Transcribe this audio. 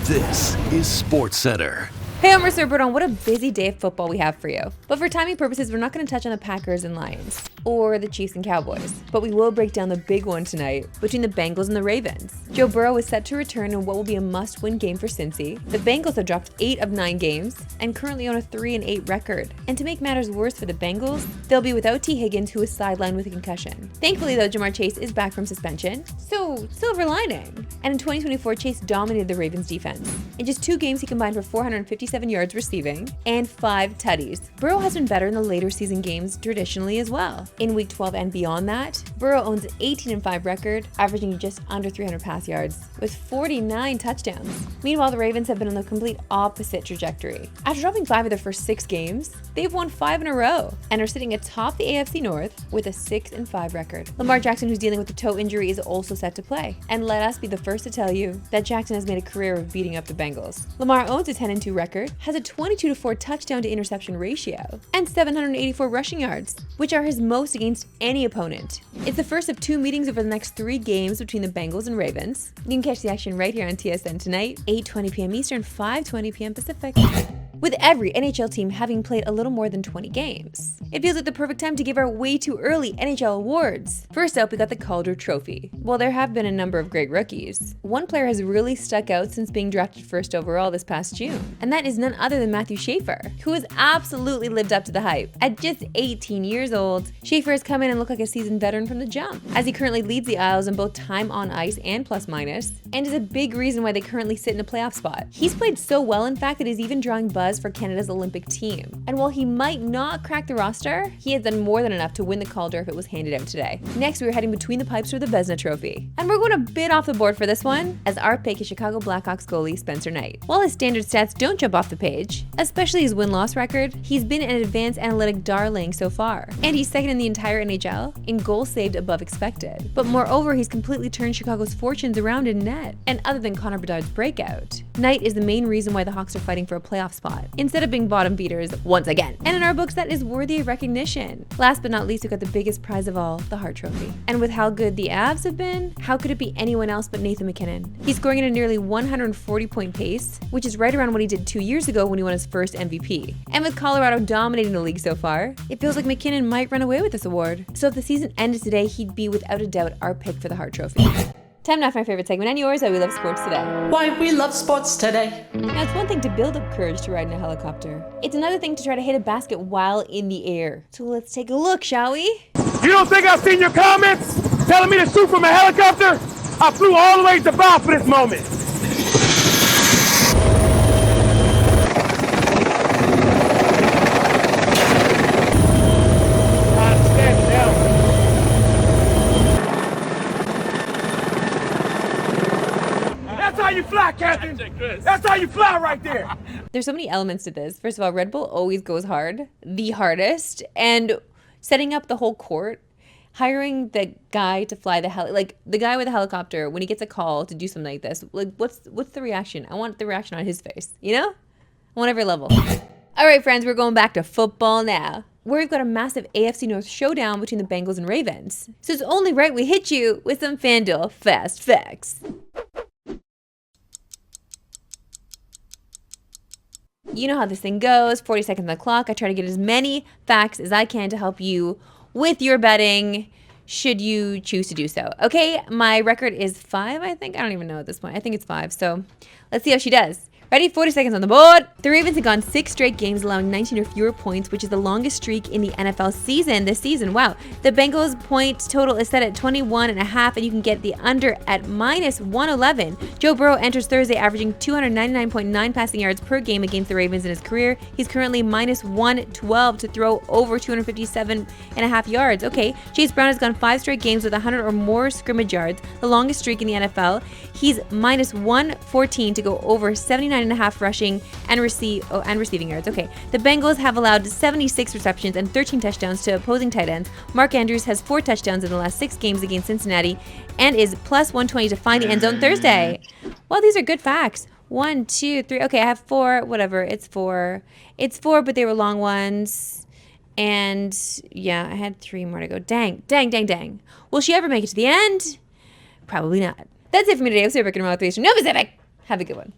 This is Sportscentre. Hey, I'm Marissa Burdon. What a busy day of football we have for you. But for timing purposes, we're not going to touch on the Packers and Lions or the Chiefs and Cowboys. But we will break down the big one tonight between the Bengals and the Ravens. Joe Burrow is set to return in what will be a must-win game for Cincy. The Bengals have dropped 8 of 9 games and currently own a 3-8 record. And to make matters worse for the Bengals, they'll be without T. Higgins, who is sidelined with a concussion. Thankfully, though, Jamar Chase is back from suspension, so silver lining. And in 2024, Chase dominated the Ravens defense. In just 2 games, he combined for 457 yards receiving and 5 tutties. Burrow has been better in the later season games traditionally as well. In week 12 and beyond that, Burrow owns an 18-5 record, averaging just under 300 pass yards with 49 touchdowns. Meanwhile, the Ravens have been on the complete opposite trajectory. After dropping 5 of their first 6 games, they've won 5 in a row and are sitting atop the AFC North with a 6-5 record. Lamar Jackson, who's dealing with a toe injury, is also set to play. And let us be the first to tell you that Jackson has made a career of beating up the Bengals. Lamar owns a 10-2 record, has a 22-4 touchdown to interception ratio, and 784 rushing yards, which are his most against any opponent. It's the first of 2 meetings over the next 3 games between the Bengals and Ravens. You can catch the action right here on TSN tonight, 8:20 p.m. Eastern, 5:20 p.m. Pacific. With every NHL team having played a little more than 20 games, it feels like the perfect time to give our way too early NHL awards. First up, we got the Calder Trophy. While there have been a number of great rookies, one player has really stuck out since being drafted first overall this past June, and that is none other than Matthew Schaefer, who has absolutely lived up to the hype. At just 18 years old, Schaefer has come in and looked like a seasoned veteran from the jump, as he currently leads the Isles in both time on ice and plus minus, and is a big reason why they currently sit in a playoff spot. He's played so well, in fact, that he's even drawing buzz for Canada's Olympic team. And while he might not crack the roster, he has done more than enough to win the Calder if it was handed out today. Next, we are heading between the pipes for the Vezina Trophy. And we're going a bit off the board for this one, as our pick is Chicago Blackhawks goalie Spencer Knight. While his standard stats don't jump off the page, especially his win-loss record, he's been an advanced analytic darling so far. And he's second in the entire NHL in goals saved above expected. But moreover, he's completely turned Chicago's fortunes around in net. And other than Connor Bedard's breakout, Knight is the main reason why the Hawks are fighting for a playoff spot, instead of being bottom beaters once again. And in our books, that is worthy of recognition. Last but not least, we got the biggest prize of all, the Hart Trophy. And with how good the Avs have been, how could it be anyone else but Nathan MacKinnon? He's scoring at a nearly 140-point pace, which is right around what he did 2 years ago when he won his first MVP. And with Colorado dominating the league so far, it feels like MacKinnon might run away with this award. So if the season ended today, he'd be without a doubt our pick for the Hart Trophy. Time now for my favorite segment and yours, Why We Love Sports Today. Why we love sports today. Now, it's one thing to build up courage to ride in a helicopter. It's another thing to try to hit a basket while in the air. So let's take a look, shall we? You don't think I've seen your comments telling me to shoot from a helicopter? I flew all the way to Dubai for this moment. That's how you fly, Captain. That's how you fly right there. There's so many elements to this. First of all, Red Bull always goes hard, the hardest, and setting up the whole court, hiring the guy to fly the guy with the helicopter, when he gets a call to do something like this, like what's the reaction? I want the reaction on his face, you know? I want every level. All right, friends, we're going back to football now, where we've got a massive AFC North showdown between the Bengals and Ravens. So it's only right we hit you with some FanDuel Fast Facts. You know how this thing goes, 40 seconds on the clock. I try to get as many facts as I can to help you with your betting, should you choose to do so. Okay, my record is 5, I think. I don't even know at this point. I think it's 5, so let's see how she does. Ready? 40 seconds on the board. The Ravens have gone 6 straight games, allowing 19 or fewer points, which is the longest streak in the NFL season this season. Wow. The Bengals' point total is set at 21.5, and you can get the under at minus 111. Joe Burrow enters Thursday averaging 299.9 passing yards per game against the Ravens in his career. He's currently minus 112 to throw over 257.5 yards. Okay. Chase Brown has gone 5 straight games with 100 or more scrimmage yards, the longest streak in the NFL. He's minus 114 to go over 79.5 rushing and receiving yards. Okay, the Bengals have allowed 76 receptions and 13 touchdowns to opposing tight ends. Mark Andrews has 4 touchdowns in the last 6 games against Cincinnati and is plus 120 to find the end zone Thursday. Well, these are good facts. 1, 2, 3. Okay, I have 4. Whatever. It's 4. It's 4, but they were long ones. And yeah, I had 3 more to go. Dang. Will she ever make it to the end? Probably not. That's it for me today. I'm Sarah Becker, North Eastern, Nova Pacific. Have a good one.